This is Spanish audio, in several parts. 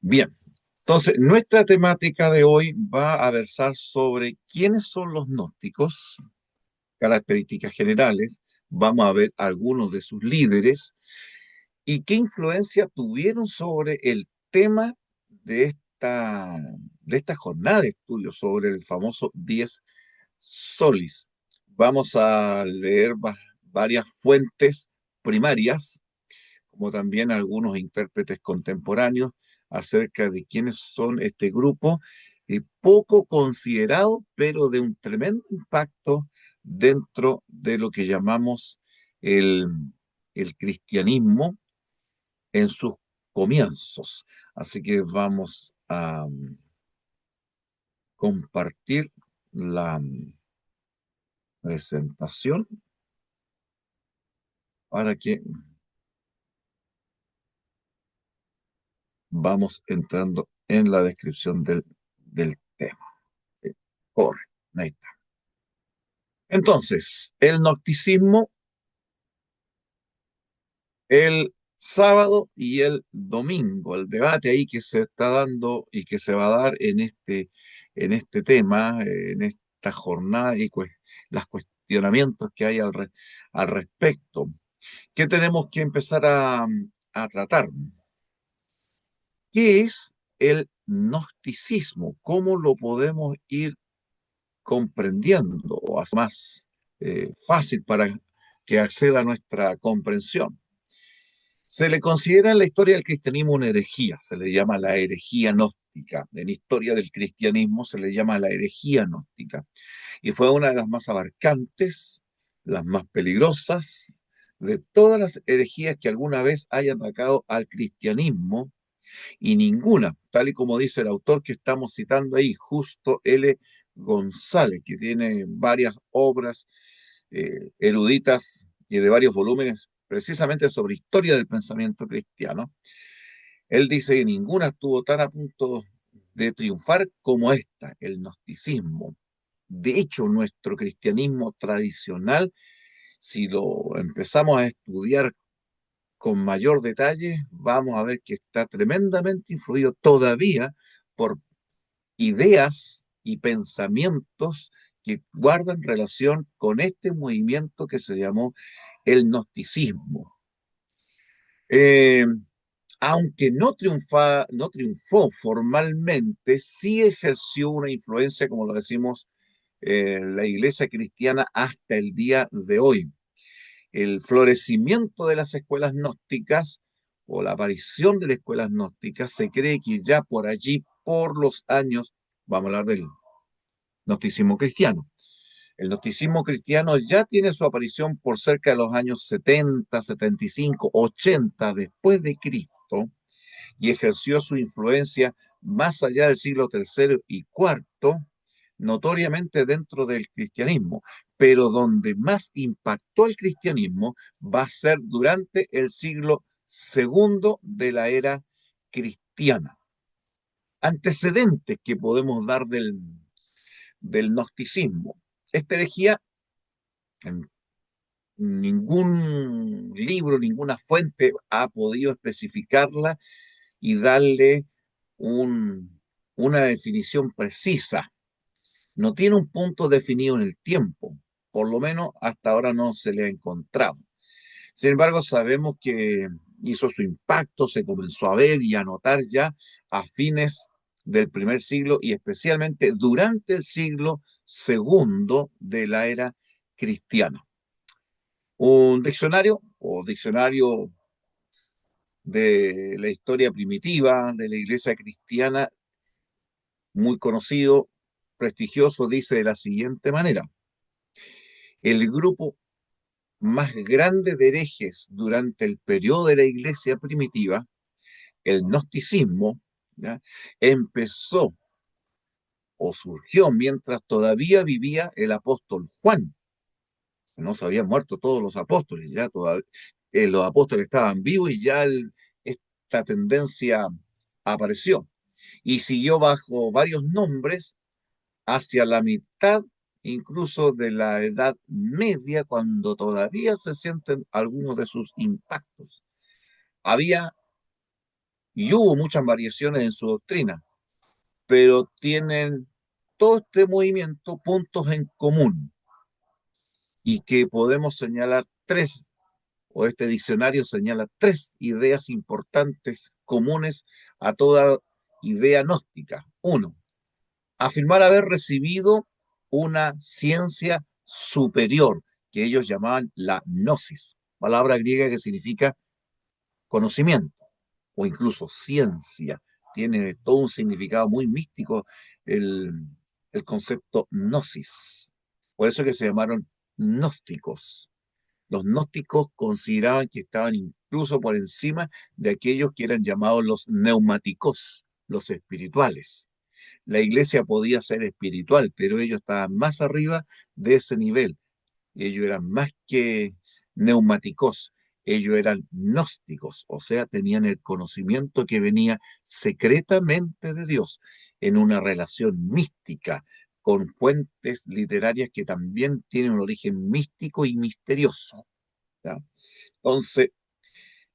Bien, entonces nuestra temática de hoy va a versar sobre quiénes son los gnósticos, características generales, vamos a ver algunos de sus líderes y qué influencia tuvieron sobre el tema de esta jornada de estudio sobre el famoso 10 Solis. Vamos a leer varias fuentes primarias como también algunos intérpretes contemporáneos acerca de quiénes son este grupo, poco considerado, pero de un tremendo impacto dentro de lo que llamamos el, el cristianismo en sus comienzos. Así que vamos a compartir la presentación para que vamos entrando en la descripción del tema. Sí, correcto, ahí está. Entonces, el gnosticismo, el sábado y el domingo, el debate ahí que se está dando y que se va a dar en este tema, en esta jornada y los cuestionamientos que hay al respecto. ¿Qué tenemos que empezar a tratar? ¿Qué es el gnosticismo? ¿Cómo lo podemos ir comprendiendo o hacer más fácil para que acceda a nuestra comprensión? Se le considera en la historia del cristianismo una herejía, se le llama la herejía gnóstica. En historia del cristianismo se le llama la herejía gnóstica. Y fue una de las más abarcantes, las más peligrosas de todas las herejías que alguna vez hayan atacado al cristianismo, y ninguna, tal y como dice el autor que estamos citando ahí, Justo L. González, que tiene varias obras eruditas y de varios volúmenes precisamente sobre historia del pensamiento cristiano. Él dice que ninguna estuvo tan a punto de triunfar como esta, el gnosticismo. De hecho, nuestro cristianismo tradicional, si lo empezamos a estudiar con mayor detalle, vamos a ver que está tremendamente influido todavía por ideas y pensamientos que guardan relación con este movimiento que se llamó el gnosticismo. Eh, Aunque no triunfó formalmente, sí ejerció una influencia, como lo decimos, la iglesia cristiana hasta el día de hoy. El florecimiento de las escuelas gnósticas o la aparición de las escuelas gnósticas se cree que ya por allí, por los años, vamos a hablar del gnosticismo cristiano. El gnosticismo cristiano ya tiene su aparición por cerca de los años 70, 75, 80 después de Cristo y ejerció su influencia más allá del siglo tercero y cuarto, notoriamente dentro del cristianismo, pero donde más impactó el cristianismo va a ser durante el siglo segundo de la era cristiana. Antecedentes que podemos dar del gnosticismo. Esta herejía, en ningún libro, ninguna fuente ha podido especificarla y darle una definición precisa. No tiene un punto definido en el tiempo, por lo menos hasta ahora no se le ha encontrado. Sin embargo, sabemos que hizo su impacto, se comenzó a ver y a notar ya a fines del primer siglo y especialmente durante el siglo segundo de la era cristiana. Un diccionario o diccionario de la historia primitiva de la iglesia cristiana, muy conocido, prestigioso, dice de la siguiente manera: el grupo más grande de herejes durante el periodo de la iglesia primitiva, el gnosticismo, ¿ya?, empezó o surgió mientras todavía vivía el apóstol Juan. No se habían muerto todos los apóstoles, ya los apóstoles estaban vivos y ya esta tendencia apareció y siguió bajo varios nombres hacia la mitad incluso de la Edad Media, cuando todavía se sienten algunos de sus impactos. Había y hubo muchas variaciones en su doctrina, pero tienen todo este movimiento puntos en común y que podemos señalar tres, o este diccionario señala tres ideas importantes comunes a toda idea gnóstica. Uno, afirmar haber recibido una ciencia superior, que ellos llamaban la gnosis, palabra griega que significa conocimiento o incluso ciencia. Tiene todo un significado muy místico el, el concepto gnosis. Por eso que se llamaron gnósticos. Los gnósticos consideraban que estaban incluso por encima de aquellos que eran llamados los neumáticos, los espirituales. La iglesia podía ser espiritual, pero ellos estaban más arriba de ese nivel. Ellos eran más que neumáticos, ellos eran gnósticos, o sea, tenían el conocimiento que venía secretamente de Dios en una relación mística con fuentes literarias que también tienen un origen místico y misterioso. ¿Ya? Entonces,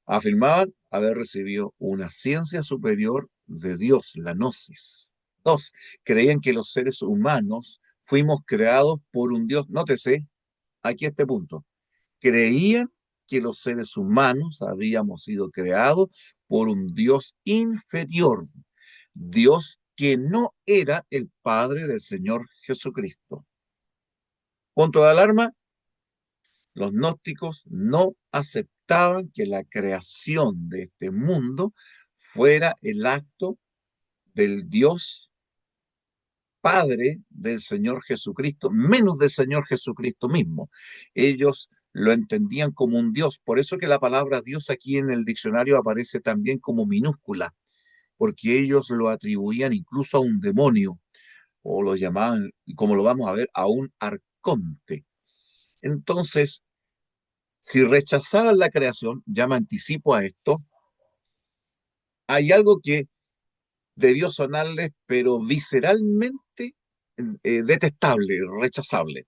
afirmaban haber recibido una ciencia superior de Dios, la gnosis. Dos, creían que los seres humanos fuimos creados por un Dios. Nótese aquí este punto. Creían que los seres humanos habíamos sido creados por un Dios inferior, Dios que no era el Padre del Señor Jesucristo. Punto de alarma, los gnósticos no aceptaban que la creación de este mundo fuera el acto del Dios Padre del Señor Jesucristo, menos del Señor Jesucristo mismo. Ellos lo entendían como un Dios. Por eso que la palabra Dios aquí en el diccionario aparece también como minúscula, porque ellos lo atribuían incluso a un demonio, o lo llamaban, como lo vamos a ver, a un arconte. Entonces, si rechazaban la creación, ya me anticipo a esto, hay algo que debió sonarles, pero visceralmente detestable, rechazable.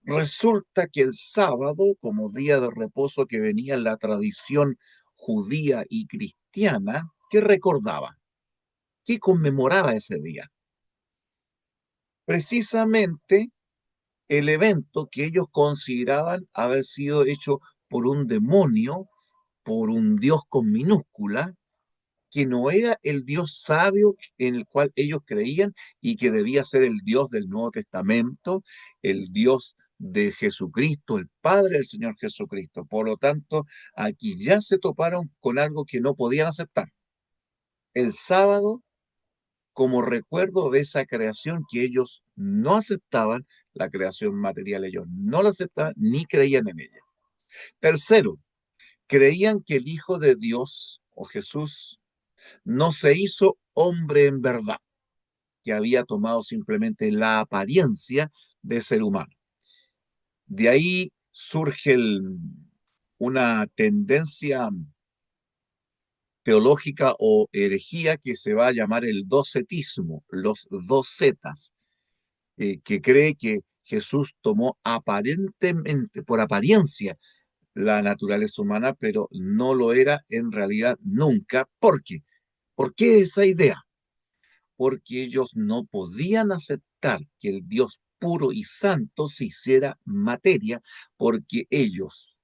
Resulta que el sábado, como día de reposo que venía en la tradición judía y cristiana, ¿qué recordaba? ¿Qué conmemoraba ese día? Precisamente el evento que ellos consideraban haber sido hecho por un demonio, por un Dios con minúscula, que no era el Dios sabio en el cual ellos creían y que debía ser el Dios del Nuevo Testamento, el Dios de Jesucristo, el Padre del Señor Jesucristo. Por lo tanto, aquí ya se toparon con algo que no podían aceptar. El sábado como recuerdo de esa creación que ellos no aceptaban, la creación material, ellos no la aceptaban ni creían en ella. Tercero, creían que el Hijo de Dios o Jesús no se hizo hombre en verdad, que había tomado simplemente la apariencia de ser humano. De ahí surge una tendencia teológica o herejía que se va a llamar el docetismo, los dos zetas, que cree que Jesús tomó aparentemente, por apariencia, la naturaleza humana, pero no lo era en realidad nunca. ¿Por qué? ¿Por qué esa idea? Porque ellos no podían aceptar que el Dios puro y santo se hiciera materia, porque ellos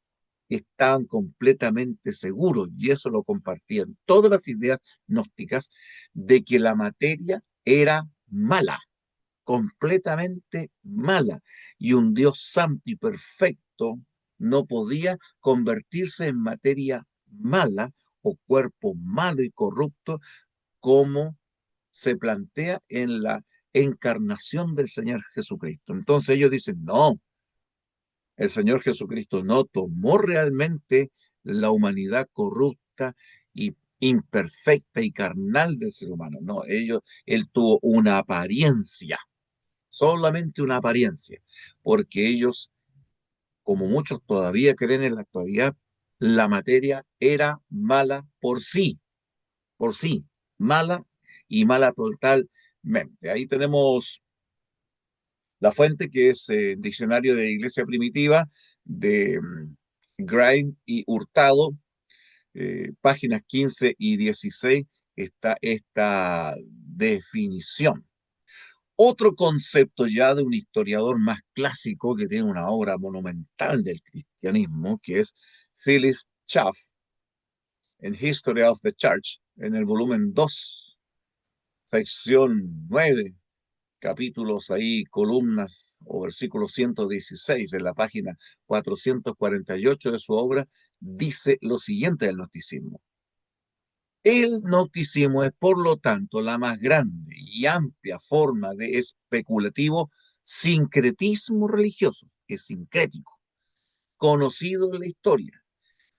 estaban completamente seguros, y eso lo compartían todas las ideas gnósticas, de que la materia era mala, completamente mala, y un Dios santo y perfecto no podía convertirse en materia mala o cuerpo malo y corrupto como se plantea en la encarnación del Señor Jesucristo. Entonces ellos dicen, no, el Señor Jesucristo no tomó realmente la humanidad corrupta y imperfecta y carnal del ser humano. No, él tuvo una apariencia, solamente una apariencia, porque ellos, como muchos todavía creen en la actualidad, la materia era mala por sí, mala y mala totalmente. Ahí tenemos la fuente que es el Diccionario de Iglesia Primitiva de Grind y Hurtado, páginas 15 y 16 está esta definición. Otro concepto ya de un historiador más clásico que tiene una obra monumental del cristianismo, que es Philip Schaff, en History of the Church, en el volumen 2, sección 9, capítulos ahí, columnas o versículo 116 en la página 448 de su obra, dice lo siguiente del gnosticismo. El gnosticismo es, por lo tanto, la más grande y amplia forma de especulativo sincretismo religioso, es sincrético, conocido en la historia.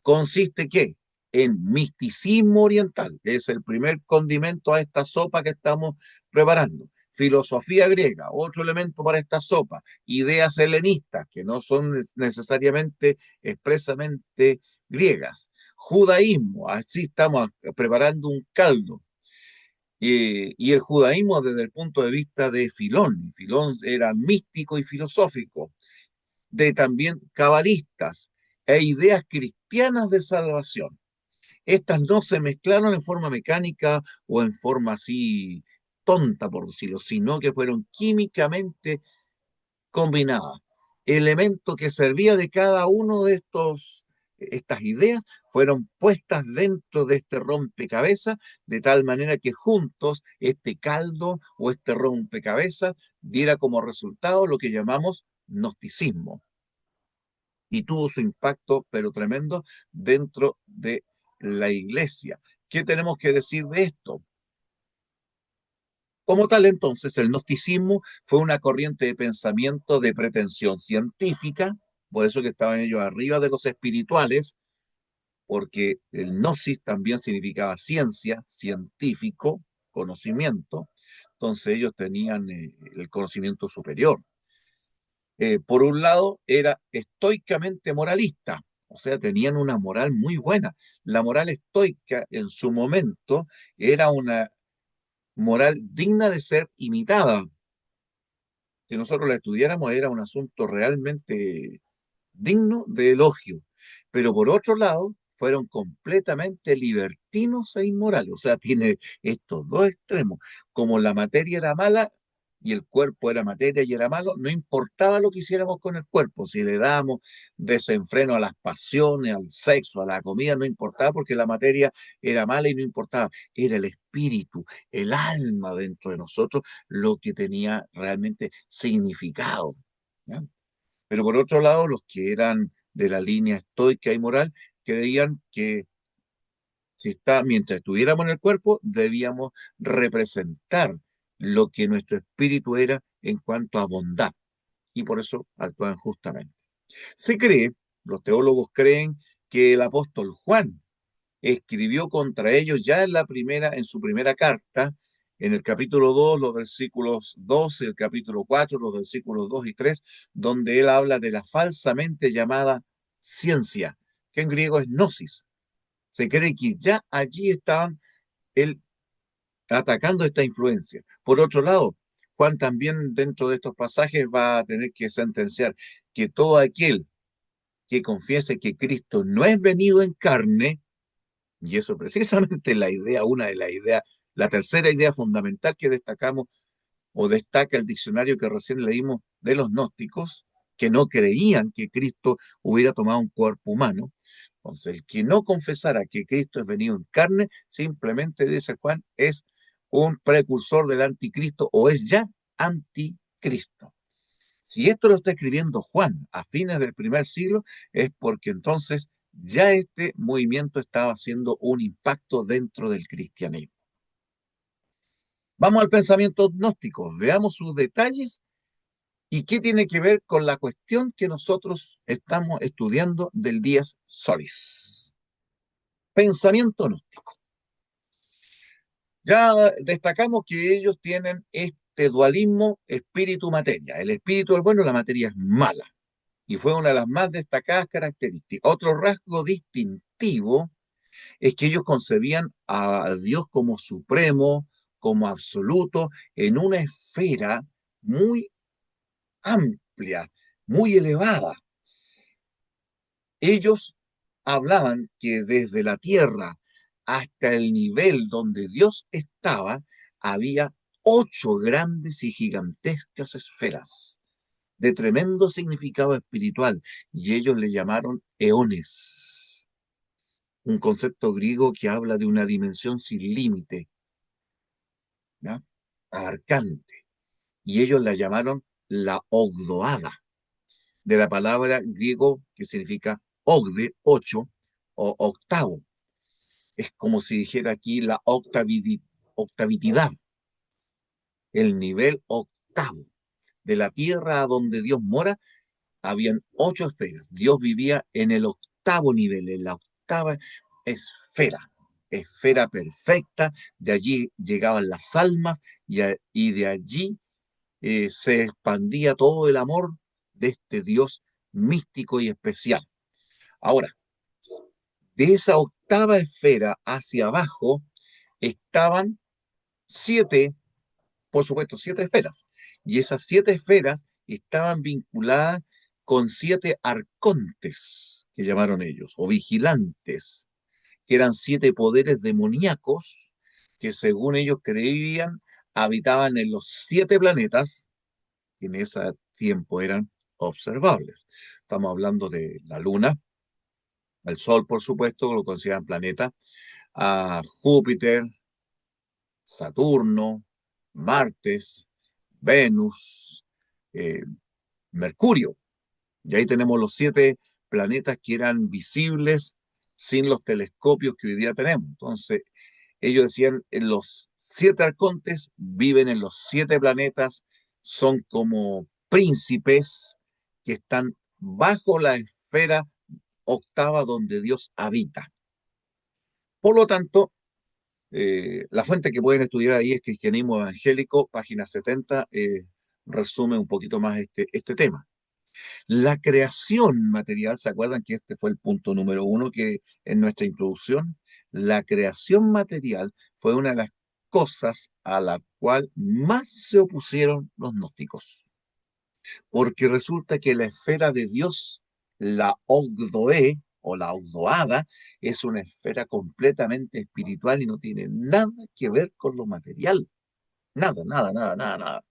Consiste ¿qué? En misticismo oriental, que es el primer condimento a esta sopa que estamos preparando. Filosofía griega, otro elemento para esta sopa. Ideas helenistas, que no son necesariamente expresamente griegas. Judaísmo, así estamos preparando un caldo. Y el judaísmo desde el punto de vista de Filón. Filón era místico y filosófico, de también cabalistas e ideas cristianas de salvación. Estas no se mezclaron en forma mecánica o en forma así tonta, por decirlo, sino que fueron químicamente combinadas. Elemento que servía de cada uno de estas ideas fueron puestas dentro de este rompecabezas, de tal manera que juntos este caldo o este rompecabezas diera como resultado lo que llamamos gnosticismo. Y tuvo su impacto, pero tremendo, dentro de la iglesia. ¿Qué tenemos que decir de esto? Como tal, entonces, el gnosticismo fue una corriente de pensamiento de pretensión científica, por eso que estaban ellos arriba de los espirituales, porque el gnosis también significaba ciencia, científico, conocimiento, entonces ellos tenían el conocimiento superior. Por un lado, era estoicamente moralista, o sea, tenían una moral muy buena. La moral estoica en su momento era una moral digna de ser imitada. Si nosotros la estudiáramos, era un asunto realmente digno de elogio. Pero por otro lado, fueron completamente libertinos e inmorales. O sea, tiene estos dos extremos. Como la materia era mala y el cuerpo era materia y era malo, no importaba lo que hiciéramos con el cuerpo. Si le dábamos desenfreno a las pasiones, al sexo, a la comida, no importaba porque la materia era mala y no importaba. Era el espíritu, el alma dentro de nosotros lo que tenía realmente significado. ¿Ya? Pero por otro lado, los que eran de la línea estoica y moral creían que mientras estuviéramos en el cuerpo, debíamos representar lo que nuestro espíritu era en cuanto a bondad. Y por eso actúan justamente. Se cree, los teólogos creen, que el apóstol Juan escribió contra ellos ya en su primera carta, en el capítulo 2 los versículos 2, el capítulo 4 los versículos 2 y 3, donde él habla de la falsamente llamada ciencia, que en griego es gnosis. Se cree que ya allí estaban él atacando esta influencia. Por otro lado, Juan también dentro de estos pasajes va a tener que sentenciar que todo aquel que confiese que Cristo no es venido en carne, y eso precisamente la idea, una de las ideas, la tercera idea fundamental que destacamos o destaca el diccionario que recién leímos de los gnósticos, que no creían que Cristo hubiera tomado un cuerpo humano. Entonces, el que no confesara que Cristo es venido en carne, simplemente, dice Juan, es un precursor del anticristo o es ya anticristo. Si esto lo está escribiendo Juan a fines del primer siglo, es porque entonces ya este movimiento estaba haciendo un impacto dentro del cristianismo. Vamos al pensamiento gnóstico, veamos sus detalles y qué tiene que ver con la cuestión que nosotros estamos estudiando del Dies Solis. Pensamiento gnóstico. Ya destacamos que ellos tienen este dualismo espíritu-materia. El espíritu es bueno, la materia es mala. Y fue una de las más destacadas características. Otro rasgo distintivo es que ellos concebían a Dios como supremo, como absoluto, en una esfera muy amplia, muy elevada. Ellos hablaban que desde la tierra hasta el nivel donde Dios estaba, había 8 grandes y gigantescas esferas de tremendo significado espiritual, y ellos le llamaron eones, un concepto griego que habla de una dimensión sin límite, ¿ya? Abarcante, y ellos la llamaron la Ogdoada, de la palabra griego que significa ogde, 8, o octavo. Es como si dijera aquí la octavitidad, el nivel octavo. De la tierra a donde Dios mora, habían 8 esferas. Dios vivía en el octavo nivel, en la octava esfera, esfera perfecta. De allí llegaban las almas y de allí se expandía todo el amor de este Dios místico y especial. Ahora, de esa octava esfera hacia abajo estaban 7, por supuesto, 7 esferas. Y esas 7 esferas estaban vinculadas con 7 arcontes, que llamaron ellos, o vigilantes, que eran 7 poderes demoníacos que según ellos creían habitaban en los 7 planetas que en ese tiempo eran observables. Estamos hablando de la Luna, el Sol, por supuesto, lo consideran planeta, a Júpiter, Saturno, Martes, Venus, eh, Mercurio. Y ahí tenemos los 7 planetas que eran visibles sin los telescopios que hoy día tenemos. Entonces, ellos decían, en los 7 arcontes viven en los 7 planetas, son como príncipes que están bajo la esfera octava donde Dios habita. Por lo tanto, la fuente que pueden estudiar ahí es Cristianismo Evangélico, página 70, resume un poquito más este tema. La creación material, ¿se acuerdan que este fue el punto número 1 que en nuestra introducción? La creación material fue una de las cosas a la cual más se opusieron los gnósticos, porque resulta que la esfera de Dios, la Ogdoé o la Ogdoada, es una esfera completamente espiritual y no tiene nada que ver con lo material. Nada, nada, nada, nada, nada.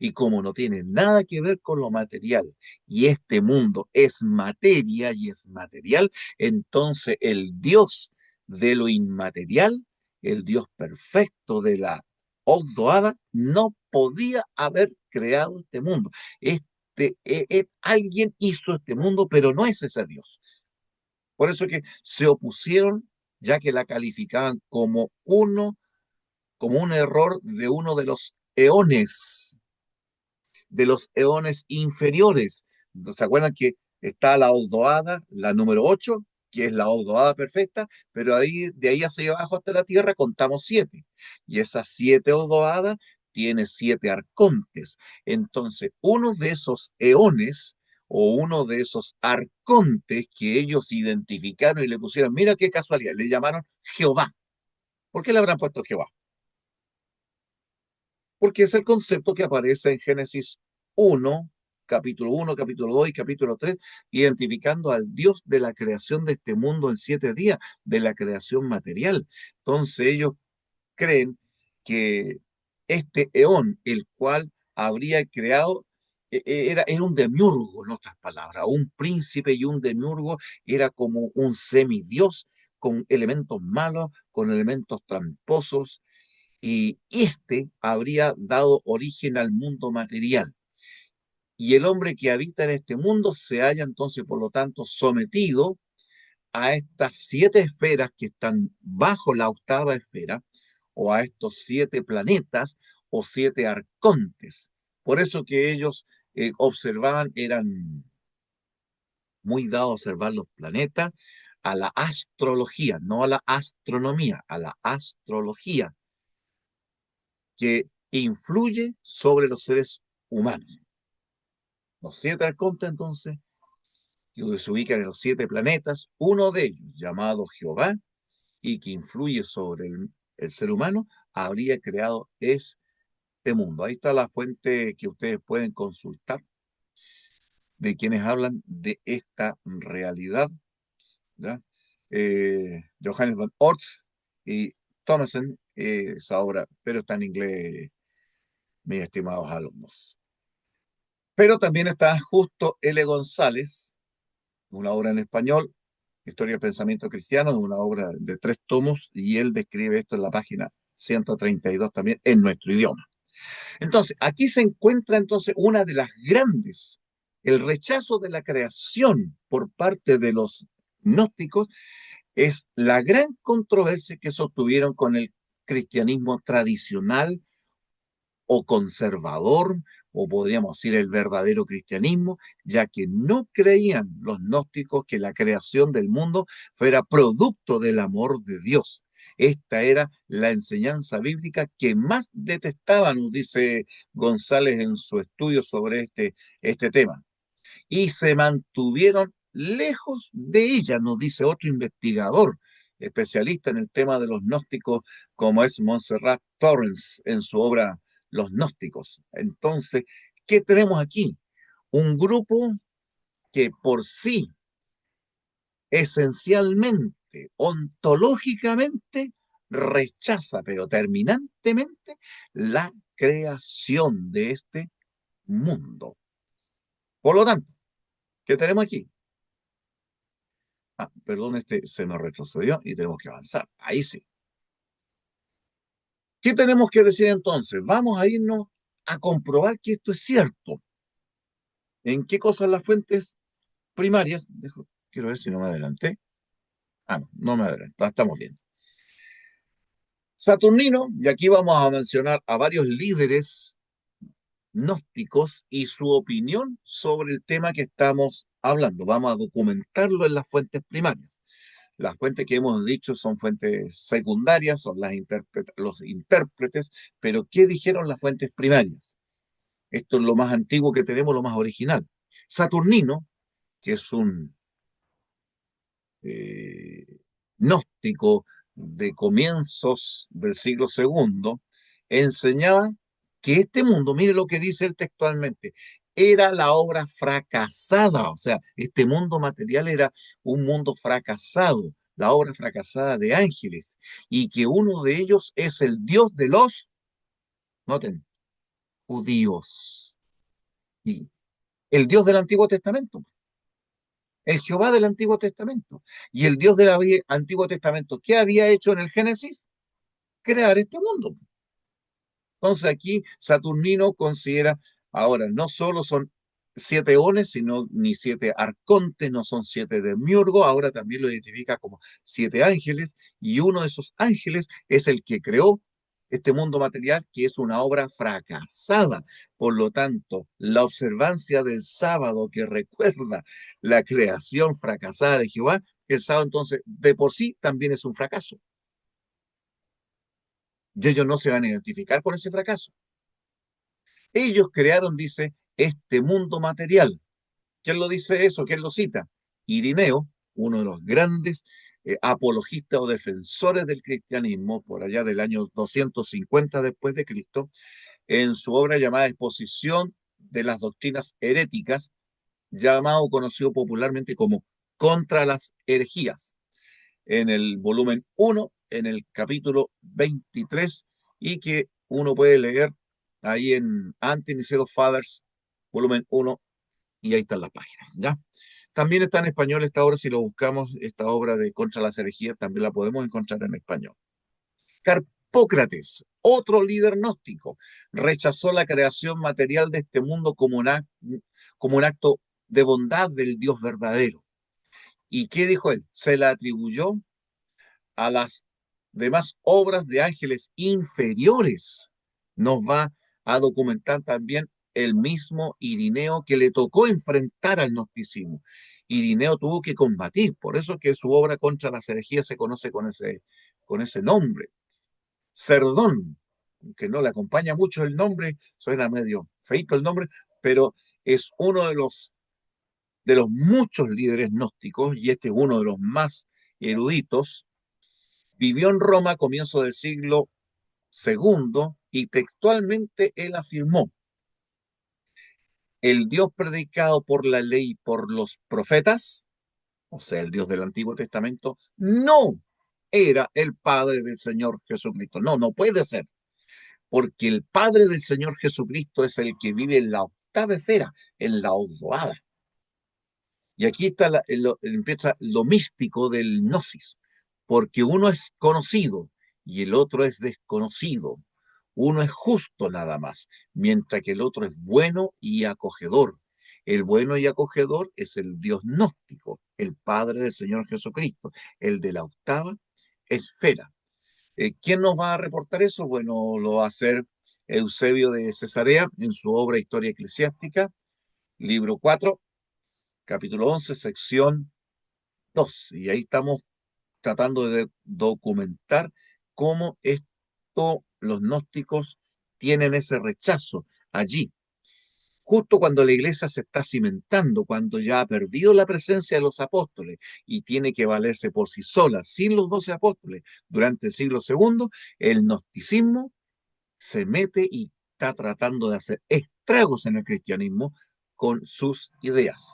Y como no tiene nada que ver con lo material y este mundo es materia y es material, entonces el Dios de lo inmaterial, el Dios perfecto de la Ogdoada, no podía haber creado este mundo. Alguien hizo este mundo, pero no es ese Dios. Por eso que se opusieron, ya que la calificaban como un error de uno de los eones inferiores. ¿Se acuerdan que está la Ogdoada, la número 8, que es la Ogdoada perfecta, pero ahí, de ahí hacia abajo hasta la Tierra contamos 7? Y esas 7 Ogdoadas tiene 7 arcontes. Entonces, uno de esos eones o uno de esos arcontes que ellos identificaron y le pusieron, mira qué casualidad, le llamaron Jehová. ¿Por qué le habrán puesto Jehová? Porque es el concepto que aparece en Génesis 1, capítulo 1, capítulo 2 y capítulo 3, identificando al Dios de la creación de este mundo en 7 días, de la creación material. Entonces ellos creen que este eón, el cual habría creado, era un demiurgo, en otras palabras, un príncipe y un demiurgo, era como un semidios con elementos malos, con elementos tramposos, y este habría dado origen al mundo material. Y el hombre que habita en este mundo se halla entonces, por lo tanto, sometido a estas 7 esferas que están bajo la octava esfera, o a estos 7 planetas o 7 arcontes. Por eso que ellos observaban, eran muy dados a observar los planetas, a la astrología, no a la astronomía, a la astrología, que influye sobre los seres humanos. Los 7 arcontes, entonces, que se ubican en los 7 planetas, uno de ellos, llamado Jehová, y que influye sobre el ser humano, habría creado este mundo. Ahí está la fuente que ustedes pueden consultar de quienes hablan de esta realidad ¿ya? Johannes von Orts y Thomason, esa obra, pero está en inglés, mis estimados alumnos. Pero también está Justo L. González, una obra en español, Historia del Pensamiento Cristiano, una obra de 3 tomos, y él describe esto en la página 132 también en nuestro idioma. Entonces, aquí se encuentra entonces una de las grandes, el rechazo de la creación por parte de los gnósticos es la gran controversia que sostuvieron con el cristianismo tradicional o conservador, o podríamos decir el verdadero cristianismo, ya que no creían los gnósticos que la creación del mundo fuera producto del amor de Dios. Esta era la enseñanza bíblica que más detestaban, nos dice González en su estudio sobre este tema, y se mantuvieron lejos de ella, nos dice otro investigador especialista en el tema de los gnósticos, como es Montserrat Torrens en su obra Los Gnósticos. Entonces, ¿qué tenemos aquí? Un grupo que por sí, esencialmente, ontológicamente, rechaza, pero terminantemente, la creación de este mundo. Por lo tanto, ¿qué tenemos aquí? Ah, perdón, este se nos retrocedió y tenemos que avanzar. Ahí sí. ¿Qué tenemos que decir entonces? Vamos a irnos a comprobar que esto es cierto. ¿En qué cosas las fuentes primarias? Quiero ver si no me adelanté. Ah, no, no me adelanté. Estamos bien. Saturnino, y aquí vamos a mencionar a varios líderes gnósticos y su opinión sobre el tema que estamos hablando. Vamos a documentarlo en las fuentes primarias. Las fuentes que hemos dicho son fuentes secundarias, son los intérpretes, pero ¿qué dijeron las fuentes primarias? Esto es lo más antiguo que tenemos, lo más original. Saturnino, que es un eh, gnóstico de comienzos del siglo segundo, enseñaba que este mundo, mire lo que dice él textualmente, era la obra fracasada, o sea, este mundo material era un mundo fracasado, la obra fracasada de ángeles, y que uno de ellos es el Dios de los, noten, judíos, y el Dios del Antiguo Testamento, el Jehová del Antiguo Testamento, y el Dios del Antiguo Testamento, ¿qué había hecho en el Génesis? Crear este mundo. Entonces aquí Saturnino considera, ahora, no solo son 7 eones, sino ni 7 arcontes, no son 7 demiurgos, ahora también lo identifica como 7 ángeles, y uno de esos ángeles es el que creó este mundo material, que es una obra fracasada. Por lo tanto, la observancia del sábado que recuerda la creación fracasada de Jehová, el sábado entonces de por sí también es un fracaso. Y ellos no se van a identificar con ese fracaso. Ellos crearon, dice, este mundo material. ¿Quién lo dice eso? ¿Quién lo cita? Irineo, uno de los grandes apologistas o defensores del cristianismo, por allá del año 250 después de Cristo, en su obra llamada Exposición de las Doctrinas Heréticas, llamado conocido popularmente como Contra las Herejías, en el volumen 1, en el capítulo 23, y que uno puede leer ahí en Anti-Nicene Fathers, volumen 1, y ahí están las páginas, ¿ya? También está en español esta obra, si lo buscamos, esta obra de Contra las herejías, también la podemos encontrar en español. Carpócrates, otro líder gnóstico, rechazó la creación material de este mundo como un acto de bondad del Dios verdadero. ¿Y qué dijo él? Se la atribuyó a las demás obras de ángeles inferiores. Nos va a documentar también el mismo Irineo que le tocó enfrentar al gnosticismo. Irineo tuvo que combatir, por eso que su obra contra las herejías se conoce con ese nombre. Cerdón, que no le acompaña mucho el nombre, suena medio feito el nombre, pero es uno de los muchos líderes gnósticos, y este es uno de los más eruditos. Vivió en Roma a comienzos del siglo segundo y textualmente él afirmó: el Dios predicado por la ley y por los profetas o sea, el Dios del Antiguo Testamento, no era el Padre del Señor Jesucristo. No, no puede ser, porque el Padre del Señor Jesucristo es el que vive en la octava esfera, en la Ogdoada. Y aquí está empieza lo místico del gnosis, porque uno es conocido y el otro es desconocido. Uno es justo nada más, mientras que el otro es bueno y acogedor. El bueno y acogedor es el Dios gnóstico, el Padre del Señor Jesucristo, el de la octava esfera. ¿Quién nos va a reportar eso? Bueno, lo va a hacer Eusebio de Cesarea en su obra Historia Eclesiástica, libro 4, capítulo 11, sección 2. Y ahí estamos tratando de documentar cómo esto, los gnósticos tienen ese rechazo allí, justo cuando la iglesia se está cimentando, cuando ya ha perdido la presencia de los apóstoles y tiene que valerse por sí sola, sin los 12 apóstoles, durante el siglo segundo, el gnosticismo se mete y está tratando de hacer estragos en el cristianismo con sus ideas.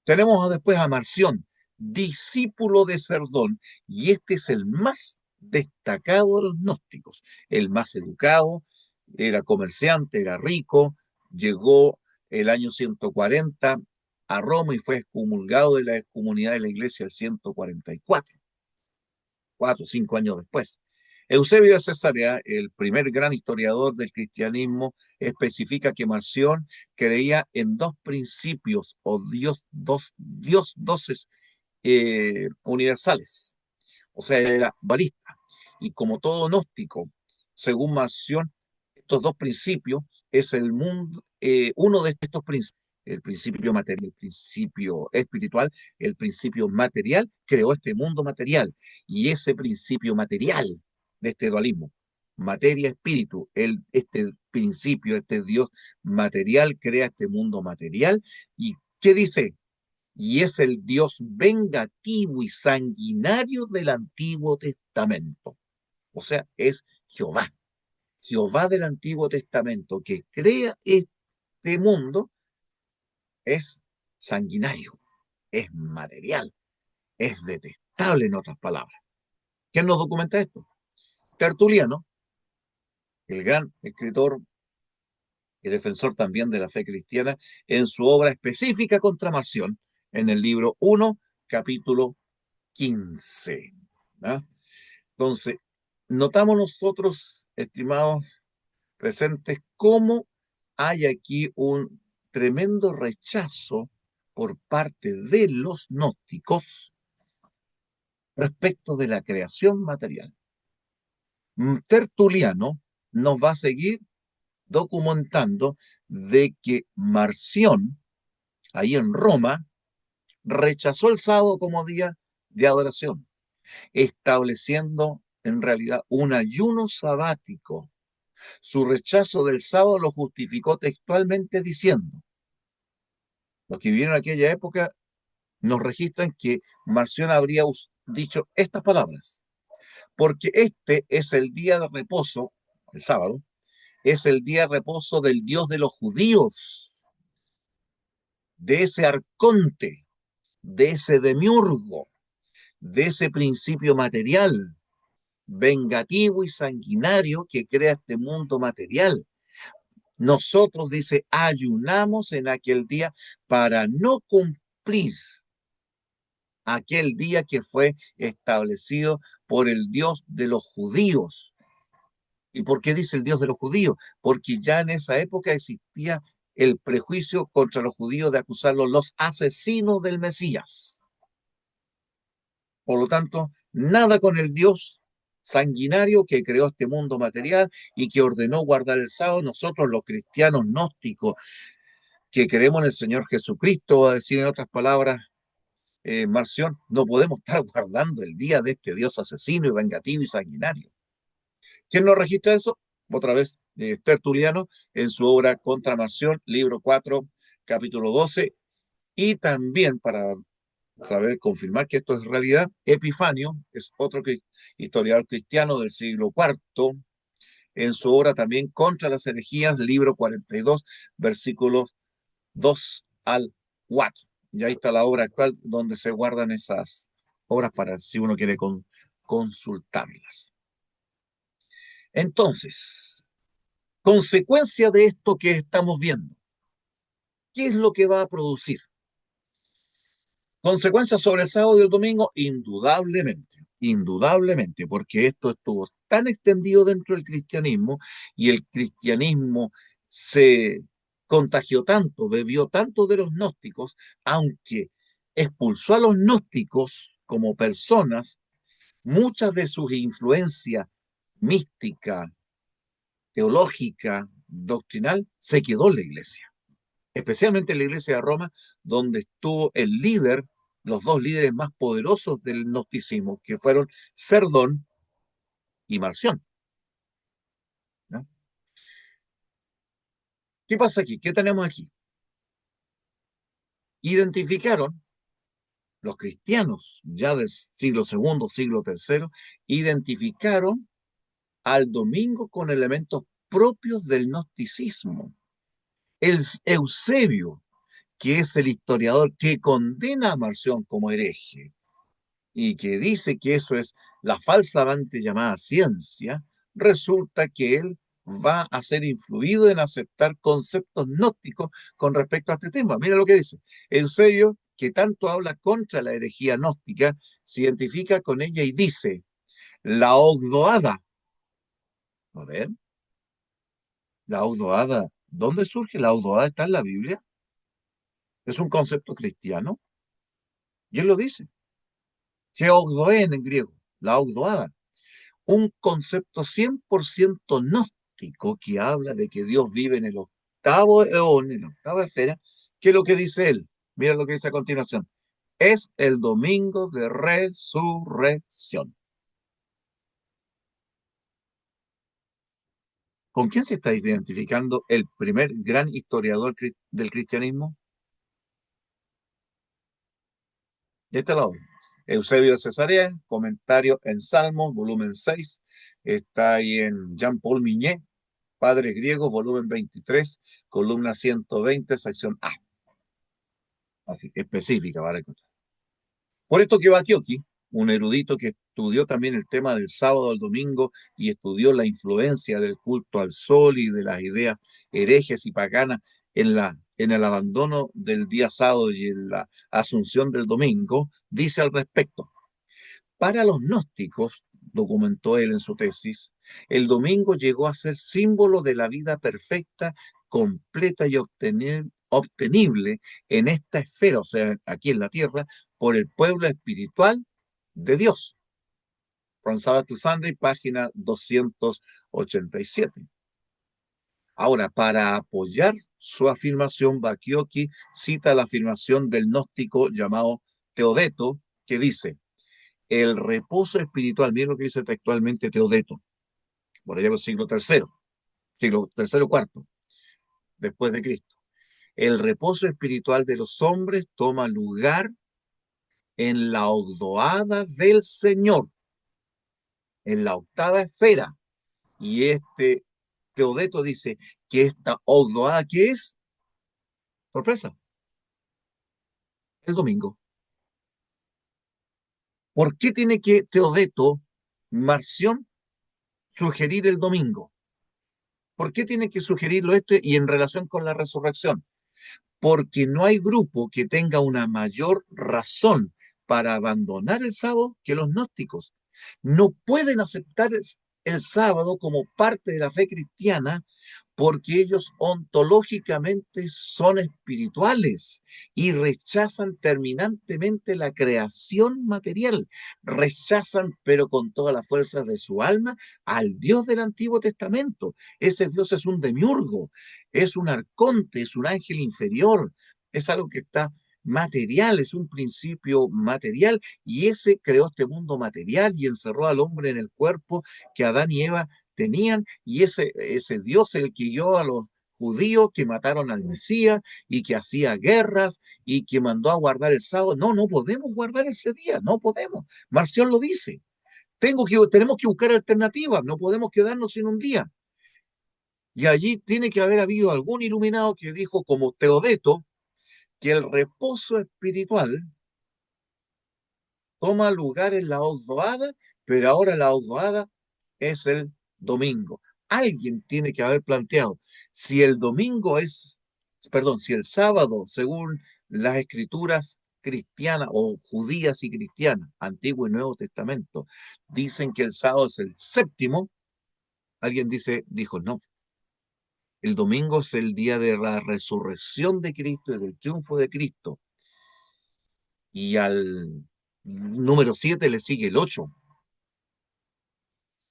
Tenemos después a Marción, discípulo de Cerdón, y este es el más destacado de los gnósticos, el más educado, era comerciante, era rico, llegó el año 140 a Roma y fue excomulgado de la comunidad de la iglesia el 144, 4 o 5 años después. Eusebio de Cesarea, el primer gran historiador del cristianismo, especifica que Marción creía en dos principios o dioses universales, o sea, era balista. Y como todo gnóstico, según Marción, estos dos principios es el mundo, uno de estos principios, el principio material, el principio espiritual, el principio material, creó este mundo material. Y ese principio material de este dualismo, materia-espíritu, este principio, este Dios material, crea este mundo material. ¿Y qué dice? Y es el Dios vengativo y sanguinario del Antiguo Testamento. O sea, es Jehová. Jehová del Antiguo Testamento que crea este mundo es sanguinario, es material, es detestable en otras palabras. ¿Quién nos documenta esto? Tertuliano, el gran escritor y defensor también de la fe cristiana, en su obra específica contra Marción, en el libro 1, capítulo 15. ¿Ah? Entonces, notamos nosotros, estimados presentes, cómo hay aquí un tremendo rechazo por parte de los gnósticos respecto de la creación material. Tertuliano nos va a seguir documentando de que Marción, ahí en Roma, rechazó el sábado como día de adoración, estableciendo en realidad un ayuno sabático. Su rechazo del sábado lo justificó textualmente diciendo: los que vivieron en aquella época nos registran que Marción habría dicho estas palabras: porque este es el día de reposo, el sábado, es el día de reposo del Dios de los judíos, de ese arconte, de ese demiurgo, de ese principio material, vengativo y sanguinario que crea este mundo material. Nosotros, dice, ayunamos en aquel día para no cumplir aquel día que fue establecido por el Dios de los judíos. ¿Y por qué dice el Dios de los judíos? Porque ya en esa época existía el prejuicio contra los judíos de acusarlos los asesinos del Mesías. Por lo tanto, nada con el Dios sanguinario que creó este mundo material y que ordenó guardar el sábado. Nosotros, los cristianos gnósticos, que creemos en el Señor Jesucristo, va a decir en otras palabras, Marción, no podemos estar guardando el día de este Dios asesino y vengativo y sanguinario. ¿Quién nos registra eso? Otra vez, Tertuliano, en su obra Contra Marción, libro 4, capítulo 12, y también para saber, confirmar que esto es realidad, Epifanio, es otro historiador cristiano del siglo IV, en su obra también Contra las herejías, libro 42, versículos 2 al 4. Y ahí está la obra actual donde se guardan esas obras para si uno quiere consultarlas. Entonces, consecuencia de esto que estamos viendo, ¿qué es lo que va a producir? Consecuencias sobre el sábado y el domingo, indudablemente, indudablemente, porque esto estuvo tan extendido dentro del cristianismo y el cristianismo se contagió tanto, bebió tanto de los gnósticos, aunque expulsó a los gnósticos como personas, muchas de sus influencias mística, teológica, doctrinal, se quedó en la iglesia, especialmente en la iglesia de Roma, donde estuvo el líder, los dos líderes más poderosos del gnosticismo, que fueron Cerdón y Marción, ¿no? ¿Qué pasa aquí? ¿Qué tenemos aquí? Identificaron los cristianos ya del siglo segundo, siglo tercero, identificaron al domingo con elementos propios del gnosticismo. El Eusebio, que es el historiador que condena a Marción como hereje, y que dice que eso es la falsamente llamada ciencia, resulta que él va a ser influido en aceptar conceptos gnósticos con respecto a este tema. Mira lo que dice. Eusebio, que tanto habla contra la herejía gnóstica, se identifica con ella y dice, la ogdoada. A ver, la ogdoada. ¿Dónde surge la ogdoada? ¿Está en la Biblia? ¿Es un concepto cristiano? Y él lo dice. Geogdoen en griego, la ogdoada. Un concepto 100% gnóstico que habla de que Dios vive en el octavo eón, en la octava esfera, que es lo que dice él. Mira lo que dice a continuación. Es el domingo de resurrección. ¿Con quién se está identificando el primer gran historiador del cristianismo? De este lado. Eusebio de Cesarea, comentario en Salmos, volumen 6. Está ahí en Jean-Paul Mignet, Padres Griegos, volumen 23, columna 120, sección A. Así, específica para encontrar. Por esto que Battiocchi, un erudito que estudió también el tema del sábado al domingo y estudió la influencia del culto al sol y de las ideas herejes y paganas en el abandono del día sábado y en la asunción del domingo, dice al respecto. Para los gnósticos, documentó él en su tesis, el domingo llegó a ser símbolo de la vida perfecta, completa y obtenible en esta esfera, o sea, aquí en la tierra, por el pueblo espiritual de Dios. From Sabbath to Sunday, página 287. Ahora, para apoyar su afirmación, Bakioki cita la afirmación del gnóstico llamado Teodeto, que dice, el reposo espiritual, miren lo que dice textualmente Teodeto, por allá por el siglo tercero, cuarto, después de Cristo. El reposo espiritual de los hombres toma lugar en la ogdoada del Señor, en la octava esfera. Y este Teodeto dice que esta ogdoada, ¿qué es? Sorpresa, el domingo. ¿Por qué tiene que Teodeto, Marción, sugerir el domingo? ¿Por qué tiene que sugerirlo esto y en relación con la resurrección? Porque no hay grupo que tenga una mayor razón para abandonar el sábado que los gnósticos. No pueden aceptar el sábado como parte de la fe cristiana porque ellos ontológicamente son espirituales y rechazan terminantemente la creación material, rechazan pero con toda la fuerza de su alma al Dios del Antiguo Testamento. Ese Dios es un demiurgo, es un arconte, es un ángel inferior, es algo que está material, es un principio material y ese creó este mundo material y encerró al hombre en el cuerpo que Adán y Eva tenían y ese Dios el que guió a los judíos que mataron al Mesías y que hacía guerras y que mandó a guardar el sábado. No, no podemos guardar ese día, no podemos. Marción lo dice. Tenemos que buscar alternativas, no podemos quedarnos sin un día. Y allí tiene que haber habido algún iluminado que dijo, como Teodeto, que el reposo espiritual toma lugar en la Ogdoada, pero ahora la Ogdoada es el domingo. Alguien tiene que haber planteado, si el domingo es, perdón, si el sábado, según las escrituras cristianas o judías y cristianas, Antiguo y Nuevo Testamento, dicen que el sábado es el séptimo, alguien dijo, no, el domingo es el día de la resurrección de Cristo y del triunfo de Cristo. Y al número 7 le sigue el 8.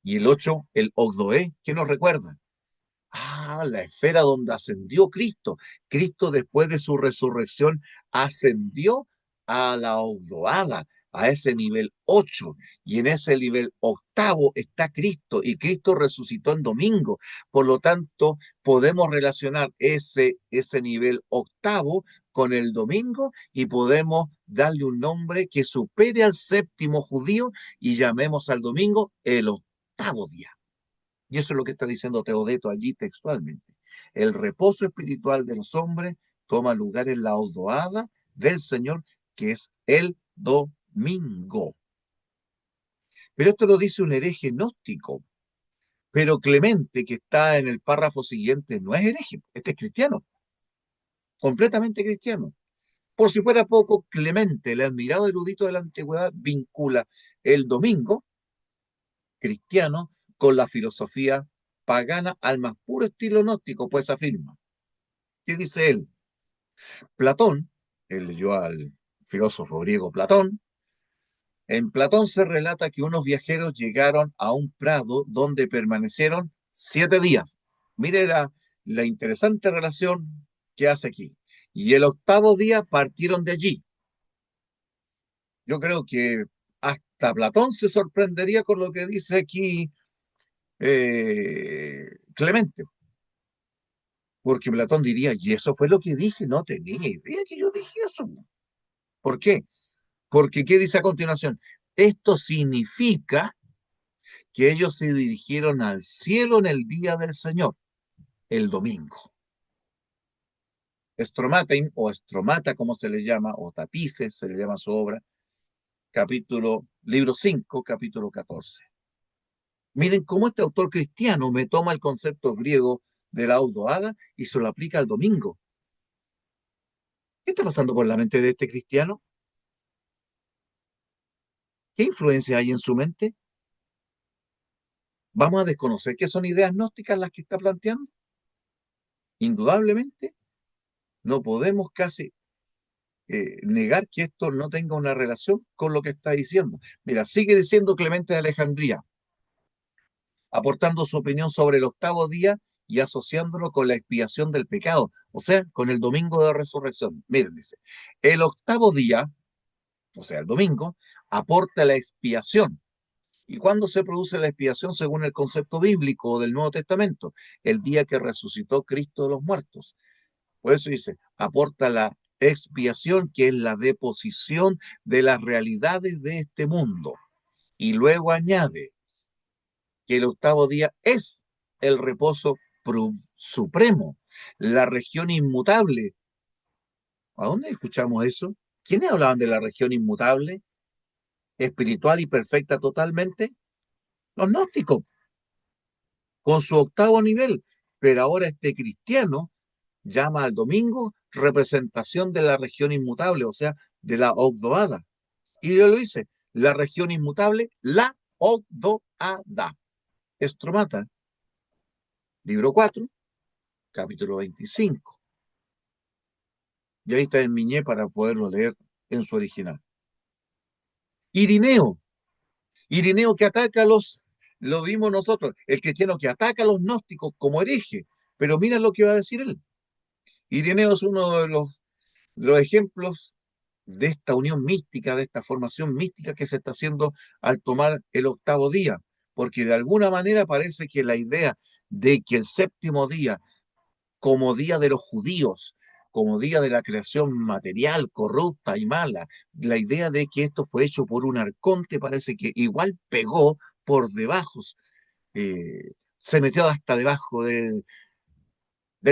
Y el 8 el Ogdoé, ¿qué nos recuerda? Ah, la esfera donde ascendió Cristo. Cristo después de su resurrección ascendió a la Ogdoada, a ese nivel 8. Y en ese nivel octavo está Cristo. Y Cristo resucitó en domingo. Por lo tanto, podemos relacionar ese nivel octavo con el domingo y podemos darle un nombre que supere al séptimo judío y llamemos al domingo el octavo día. Y eso es lo que está diciendo Teodeto allí textualmente. El reposo espiritual de los hombres toma lugar en la Ogdoada del Señor, que es el domingo. Pero esto lo dice un hereje gnóstico. Pero Clemente, que está en el párrafo siguiente, no es hereje, este es cristiano, completamente cristiano. Por si fuera poco, Clemente, el admirado erudito de la antigüedad, vincula el domingo cristiano con la filosofía pagana al más puro estilo gnóstico, pues afirma. ¿Qué dice él? Platón, él leyó al filósofo griego Platón, en Platón se relata que unos viajeros llegaron a un prado donde permanecieron 7 días. Mire la interesante relación que hace aquí. Y el octavo día partieron de allí. Yo creo que hasta Platón se sorprendería con lo que dice aquí Clemente. Porque Platón diría, y eso fue lo que dije, no tenía idea que yo dije eso. ¿Por qué? Porque, ¿qué dice a continuación? Esto significa que ellos se dirigieron al cielo en el día del Señor, el domingo. Stromatein, o Stromata, como se le llama, o Tapices, se le llama su obra, libro 5, capítulo 14. Miren cómo este autor cristiano me toma el concepto griego de la Audoada y se lo aplica al domingo. ¿Qué está pasando por la mente de este cristiano? ¿Qué influencia hay en su mente? ¿Vamos a desconocer que son ideas gnósticas las que está planteando? Indudablemente, no podemos casi negar que esto no tenga una relación con lo que está diciendo. Mira, sigue diciendo Clemente de Alejandría, aportando su opinión sobre el octavo día y asociándolo con la expiación del pecado, o sea, con el domingo de resurrección. Miren, dice, el octavo día, o sea, el domingo, aporta la expiación. ¿Y cuándo se produce la expiación según el concepto bíblico del Nuevo Testamento? El día que resucitó Cristo de los muertos. Por eso dice, aporta la expiación, que es la deposición de las realidades de este mundo. Y luego añade que el octavo día es el reposo supremo, la región inmutable. ¿A dónde escuchamos eso? ¿Quiénes hablaban de la región inmutable, espiritual y perfecta totalmente? Los gnósticos, con su octavo nivel. Pero ahora este cristiano llama al domingo representación de la región inmutable, o sea, de la Ogdoada. Y yo lo hice, la región inmutable, la Ogdoada. Estromata, libro 4, capítulo 25. Y ahí está en Miñé para poderlo leer en su original. Irineo, Irineo que ataca a lo vimos nosotros, el cristiano que ataca a los gnósticos como hereje. Pero mira lo que va a decir él. Irineo es uno de los ejemplos de esta unión mística, de esta formación mística que se está haciendo al tomar el octavo día, porque de alguna manera parece que la idea de que el séptimo día, como día de los judíos, como día de la creación material, corrupta y mala, la idea de que esto fue hecho por un arconte parece que igual pegó por debajo, se metió hasta debajo del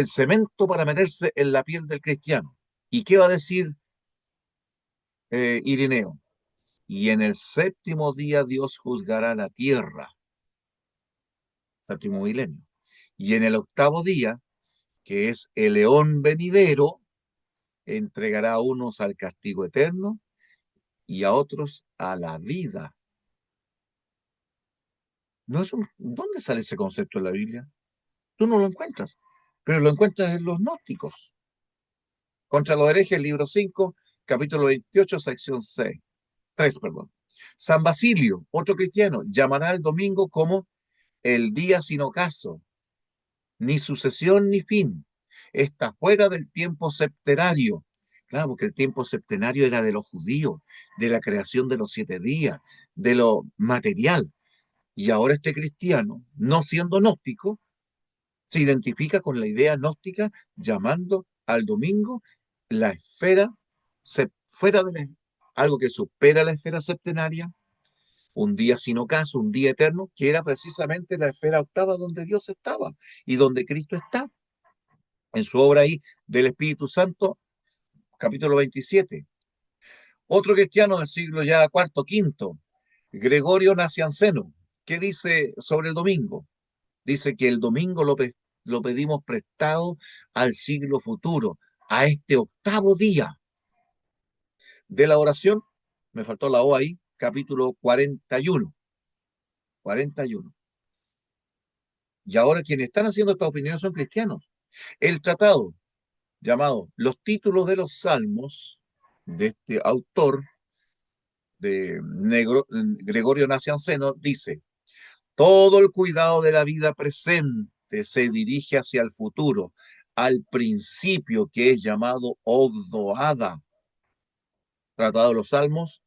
cemento para meterse en la piel del cristiano. ¿Y qué va a decir Irineo? Y en el séptimo día Dios juzgará la tierra, séptimo milenio. Y en el octavo día, que es el león venidero, entregará a unos al castigo eterno y a otros a la vida. ¿Dónde sale ese concepto en la Biblia? Tú no lo encuentras, pero lo encuentras en los gnósticos. Contra los herejes, libro 5, capítulo 28, sección 6, 3, perdón. San Basilio, otro cristiano, llamará el domingo como el día sin ocaso, ni sucesión ni fin. Está fuera del tiempo septenario. Claro, porque el tiempo septenario era de los judíos, de la creación de los 7 días, de lo material. Y ahora este cristiano, no siendo gnóstico, se identifica con la idea gnóstica llamando al domingo la esfera, fuera de algo que supera la esfera septenaria, un día sin ocaso, un día eterno, que era precisamente la esfera octava donde Dios estaba y donde Cristo está, en su obra ahí del Espíritu Santo, capítulo 27. Otro cristiano del siglo ya cuarto, quinto, Gregorio Nacianceno, ¿qué dice sobre el domingo? Dice que el domingo lo pedimos prestado al siglo futuro, a este octavo día de la oración. Me faltó la O ahí, capítulo 41. 41. Y ahora quienes están haciendo esta opinión son cristianos. El tratado llamado Los títulos de los Salmos, de este autor, Gregorio Nacianceno, dice: todo el cuidado de la vida presente se dirige hacia el futuro, al principio que es llamado Ogdoada. Tratado de los Salmos,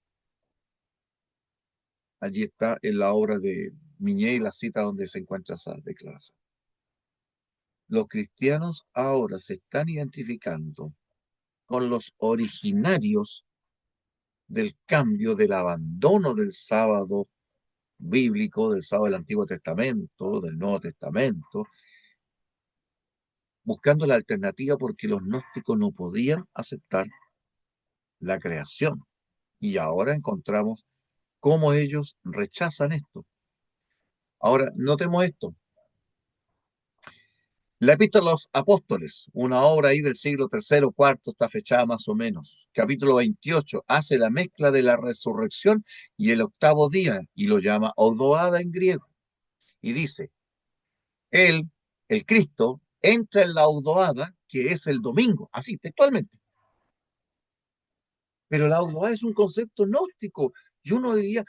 allí está en la obra de Miñé la cita donde se encuentra esa declaración. Los cristianos ahora se están identificando con los originarios del cambio, del abandono del sábado bíblico, del sábado del Antiguo Testamento, del Nuevo Testamento, buscando la alternativa porque los gnósticos no podían aceptar la creación. Y ahora encontramos cómo ellos rechazan esto. Ahora, notemos esto. La Epístola a los Apóstoles, una obra ahí del siglo tercero, cuarto, está fechada más o menos. Capítulo 28, hace la mezcla de la resurrección y el octavo día, y lo llama Odoada en griego. Y dice, él, el Cristo, entra en la Odoada, que es el domingo, así, textualmente. Pero la Odoada es un concepto gnóstico. Yo no diría,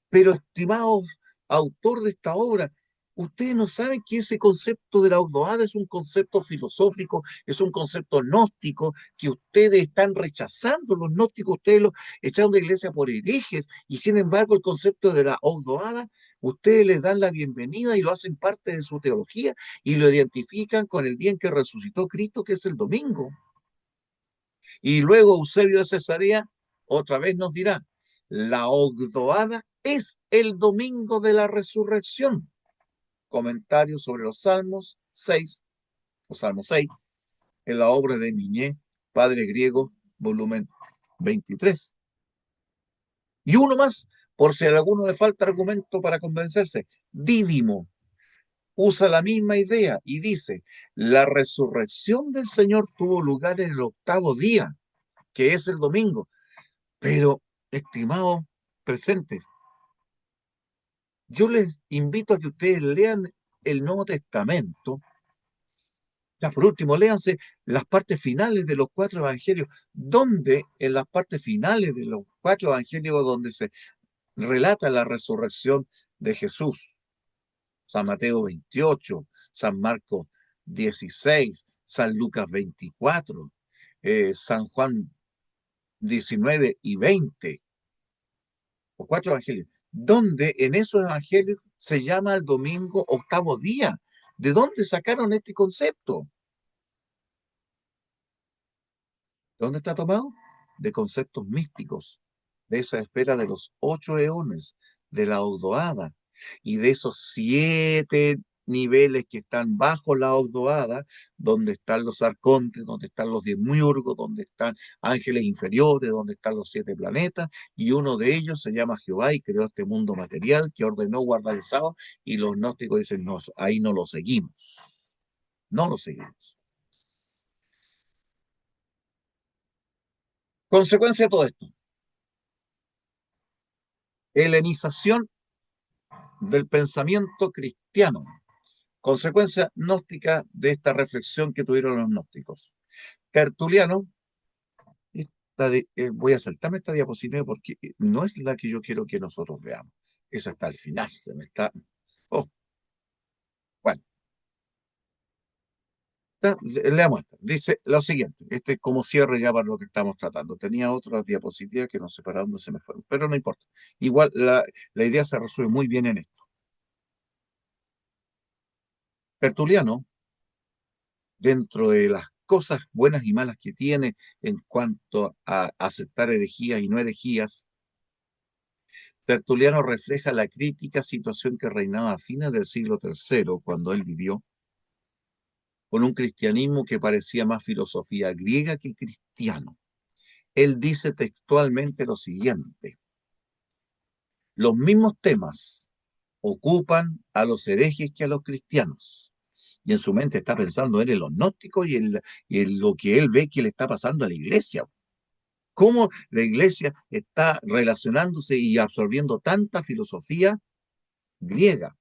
pero estimado autor de esta obra, ustedes no saben que ese concepto de la Ogdoada es un concepto filosófico, es un concepto gnóstico, que ustedes están rechazando. Los gnósticos, ustedes lo echaron de iglesia por herejes, y sin embargo el concepto de la Ogdoada, ustedes les dan la bienvenida y lo hacen parte de su teología y lo identifican con el día en que resucitó Cristo, que es el domingo. Y luego Eusebio de Cesarea otra vez nos dirá, la Ogdoada es el domingo de la resurrección. Comentario sobre los Salmos 6, o Salmo 6, en la obra de Miñé, padre griego, volumen 23. Y uno más, por si a alguno le falta argumento para convencerse, Dídimo usa la misma idea y dice, la resurrección del Señor tuvo lugar en el octavo día, que es el domingo. Pero, estimados presentes, yo les invito a que ustedes lean el Nuevo Testamento. Ya, por último, léanse las partes finales de los 4 evangelios, donde en las partes finales de los 4 evangelios donde se relata la resurrección de Jesús. San Mateo 28, San Marcos 16, San Lucas 24, San Juan 19 y 20, los 4 evangelios, donde en esos evangelios se llama el domingo octavo día. ¿De dónde sacaron este concepto? ¿De dónde está tomado? De conceptos místicos, de esa espera de los 8 eones, de la Ogdoada, y de esos 7 niveles que están bajo la Ogdoada, donde están los arcontes, donde están los demiurgos, donde están ángeles inferiores, donde están los 7 planetas, y uno de ellos se llama Jehová y creó este mundo material que ordenó guardar el sábado, y los gnósticos dicen, no, ahí no lo seguimos, no lo seguimos. Consecuencia de todo esto, helenización del pensamiento cristiano, consecuencia gnóstica de esta reflexión que tuvieron los gnósticos. Tertuliano, voy a saltarme esta diapositiva porque no es la que yo quiero que nosotros veamos. Esa está al final, se me está... Oh, bueno, leamos esta. Dice lo siguiente, este es como cierre ya para lo que estamos tratando. Tenía otras diapositivas que no sé para dónde se me fueron, pero no importa. Igual la idea se resuelve muy bien en esto. Tertuliano, dentro de las cosas buenas y malas que tiene en cuanto a aceptar herejías y no herejías, Tertuliano refleja la crítica situación que reinaba a fines del siglo III, cuando él vivió, con un cristianismo que parecía más filosofía griega que cristiano. Él dice textualmente lo siguiente: los mismos temas ocupan a los herejes que a los cristianos. Y en su mente está pensando él en los gnósticos y en lo que él ve que le está pasando a la iglesia. Cómo la iglesia está relacionándose y absorbiendo tanta filosofía griega.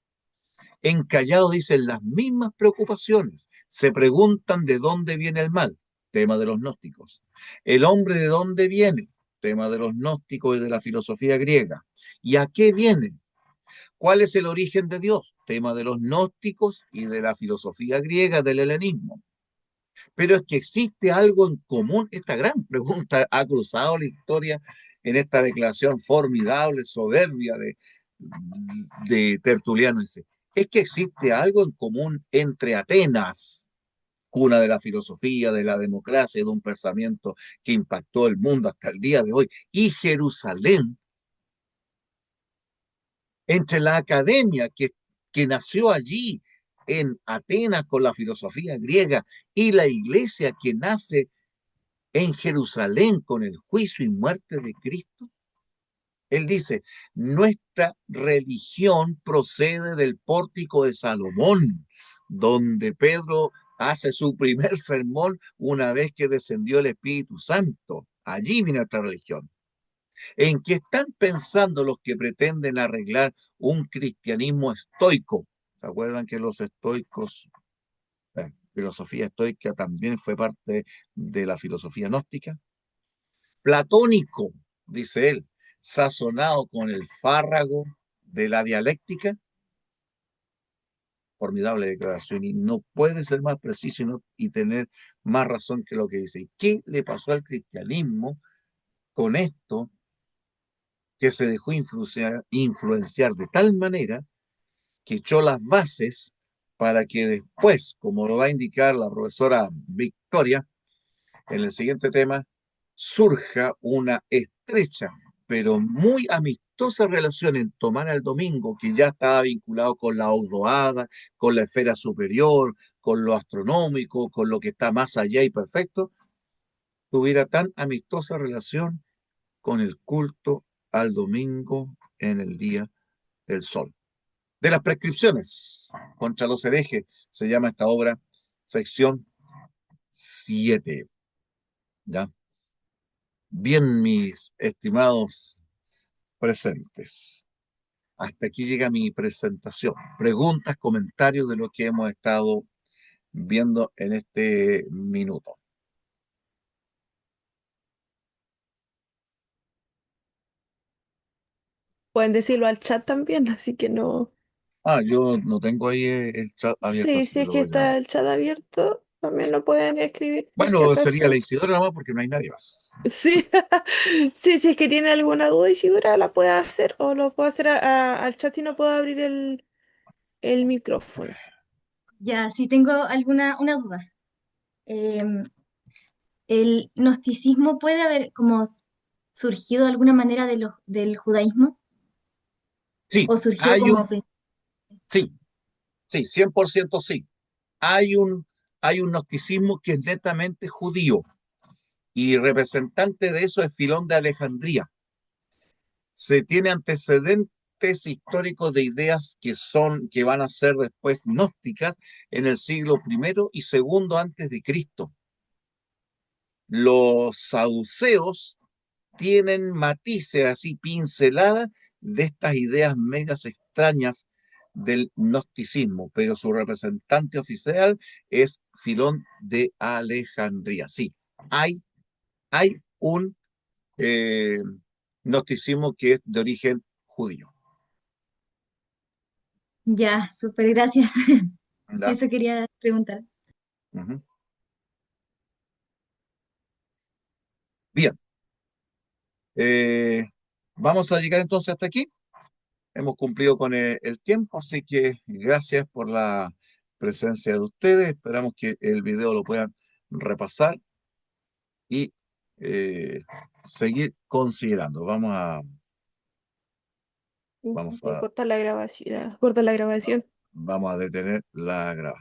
Encallado dicen las mismas preocupaciones. Se preguntan de dónde viene el mal, tema de los gnósticos. El hombre de dónde viene, tema de los gnósticos y de la filosofía griega. ¿Y a qué viene? ¿Cuál es el origen de Dios? Tema de los gnósticos y de la filosofía griega del helenismo. Pero es que existe algo en común. Esta gran pregunta ha cruzado la historia en esta declaración formidable, soberbia de Tertuliano. Dice, es que existe algo en común entre Atenas, cuna de la filosofía, de la democracia y de un pensamiento que impactó el mundo hasta el día de hoy, y Jerusalén, entre la academia que nació allí en Atenas con la filosofía griega y la iglesia que nace en Jerusalén con el juicio y muerte de Cristo. Él dice, nuestra religión procede del pórtico de Salomón, donde Pedro hace su primer sermón una vez que descendió el Espíritu Santo. Allí viene nuestra religión. ¿En qué están pensando los que pretenden arreglar un cristianismo estoico? ¿Se acuerdan que los estoicos, filosofía estoica también fue parte de la filosofía gnóstica? Platónico, dice él, sazonado con el fárrago de la dialéctica. Formidable declaración y no puede ser más preciso y tener más razón que lo que dice. ¿Qué le pasó al cristianismo con esto que se dejó influenciar de tal manera que echó las bases para que después, como lo va a indicar la profesora Victoria, en el siguiente tema, surja una estrecha, pero muy amistosa relación en Tomar al Domingo, que ya estaba vinculado con la Ogdoada, con la esfera superior, con lo astronómico, con lo que está más allá y perfecto, tuviera tan amistosa relación con el culto al domingo en el día del sol. De las prescripciones contra los herejes, se llama esta obra, sección 7. ¿Ya? Bien, mis estimados presentes. Hasta aquí llega mi presentación. Preguntas, comentarios de lo que hemos estado viendo en este minuto. Pueden decirlo al chat también, así que no. Yo no tengo ahí el chat abierto, Sí, así sí que es lo que voy a... está el chat abierto, también lo pueden escribir por si Bueno, sería la acaso. Isidora nomás porque no hay nadie más. Sí, sí, si es que tiene alguna duda Isidora, la puede hacer o lo puede hacer al chat y no puedo abrir el micrófono. Ya, sí tengo alguna una duda. Em, ¿El gnosticismo puede haber como surgido de alguna manera del judaísmo? Sí, ¿O surgió hay como... un... Sí, Sí, 100% sí. Hay un, hay un gnosticismo que es netamente judío y representante de eso es Filón de Alejandría. Se tiene antecedentes históricos de ideas que van a ser después gnósticas en el siglo primero y segundo antes de Cristo. Los saduceos tienen matices así pinceladas de estas ideas medias extrañas del gnosticismo, pero su representante oficial es Filón de Alejandría. Sí, hay, hay un eh, gnosticismo que es de origen judío. Ya, súper, gracias. ¿Ya? Eso quería preguntar. Ujú. Bien, eh, vamos a llegar entonces hasta aquí. Hemos cumplido con el tiempo, así que gracias por la presencia de ustedes. Esperamos que el video lo puedan repasar y eh, seguir considerando. Vamos a, Corta la grabación. vamos a detener la grabación.